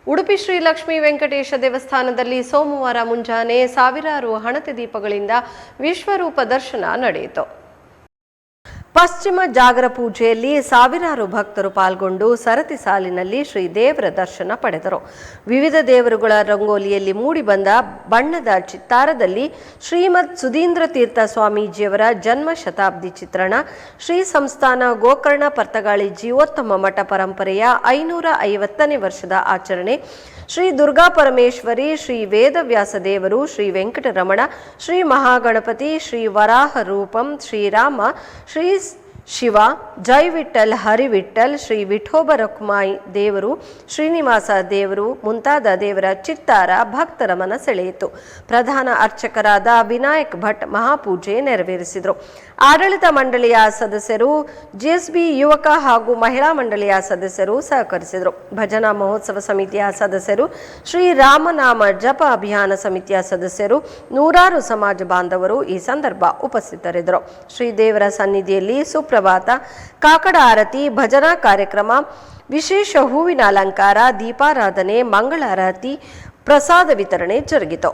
ಉಡುಪಿ ಶ್ರೀ ಲಕ್ಷ್ಮೀ ವೆಂಕಟೇಶ ದೇವಸ್ಥಾನದಲ್ಲಿ ಸೋಮವಾರ ಮುಂಜಾನೆ ಸಾವಿರಾರು ಹಣತೆ ದೀಪಗಳಿಂದ ವಿಶ್ವರೂಪ ದರ್ಶನ ನಡೆಯಿತು. ಪಶ್ಚಿಮ ಜಾಗರ ಪೂಜೆಯಲ್ಲಿ ಸಾವಿರಾರು ಭಕ್ತರು ಪಾಲ್ಗೊಂಡು ಸರತಿ ಸಾಲಿನಲ್ಲಿ ಶ್ರೀ ದೇವರ ದರ್ಶನ ಪಡೆದರು. ವಿವಿಧ ದೇವರುಗಳ ರಂಗೋಲಿಯಲ್ಲಿ ಮೂಡಿಬಂದ ಬಣ್ಣದ ಚಿತ್ತಾರದಲ್ಲಿ ಶ್ರೀಮದ್ ಸುಧೀಂದ್ರ ತೀರ್ಥ ಸ್ವಾಮೀಜಿಯವರ ಜನ್ಮ ಶತಾಬ್ದಿ ಚಿತ್ರಣ, ಶ್ರೀ ಸಂಸ್ಥಾನ ಗೋಕರ್ಣ ಪರ್ತಗಾಳಿ ಜೀವೋತ್ತಮ ಮಠ ಪರಂಪರೆಯ 550ನೇ ವರ್ಷದ ಆಚರಣೆ, ಶ್ರೀ ದುರ್ಗಾ ಪರಮೇಶ್ವರಿ, ಶ್ರೀ ವೇದವ್ಯಾಸ ದೇವರು, ಶ್ರೀ ವೆಂಕಟರಮಣ, ಶ್ರೀ ಮಹಾಗಣಪತಿ, ಶ್ರೀ ವರಾಹ ರೂಪಂ, ಶ್ರೀರಾಮ, ಶ್ರೀ ಶಿವ, ಜೈ ವಿಠಲ್, ಹರಿವಿಠಲ್, ಶ್ರೀ ವಿಠೋಬ ರಖುಮಾಯಿ ದೇವರು, ಶ್ರೀನಿವಾಸ ದೇವರು ಮುಂತಾದ ದೇವರ ಚಿತ್ತಾರ ಭಕ್ತರ ಮನ ಸೆಳೆಯಿತು. ಪ್ರಧಾನ ಅರ್ಚಕರಾದ ವಿನಾಯಕ್ ಭಟ್ ಮಹಾಪೂಜೆ ನೆರವೇರಿಸಿದರು. ಆಡಳಿತ ಮಂಡಳಿಯ ಸದಸ್ಯರು, ಜಿಎಸ್ಬಿ ಯುವಕ ಹಾಗೂ ಮಹಿಳಾ ಮಂಡಳಿಯ ಸದಸ್ಯರು ಸಹಕರಿಸಿದರು. ಭಜನಾ ಮಹೋತ್ಸವ ಸಮಿತಿಯ ಸದಸ್ಯರು, ಶ್ರೀ ರಾಮನಾಮ ಜಪ ಅಭಿಯಾನ ಸಮಿತಿಯ ಸದಸ್ಯರು, ನೂರಾರು ಸಮಾಜ ಬಾಂಧವರು ಈ ಸಂದರ್ಭ ಉಪಸ್ಥಿತರಿದ್ದರು. ಶ್ರೀದೇವರ ಸನ್ನಿಧಿಯಲ್ಲಿ ಸುಪ್ರಭಾತ, ಕಾಕಡ ಆರತಿ, ಭಜನಾ ಕಾರ್ಯಕ್ರಮ, ವಿಶೇಷ ಹೂವಿನ ಅಲಂಕಾರ, ದೀಪಾರಾಧನೆ, ಮಂಗಳಾರತಿ, ಪ್ರಸಾದ ವಿತರಣೆ ಜರುಗಿತು.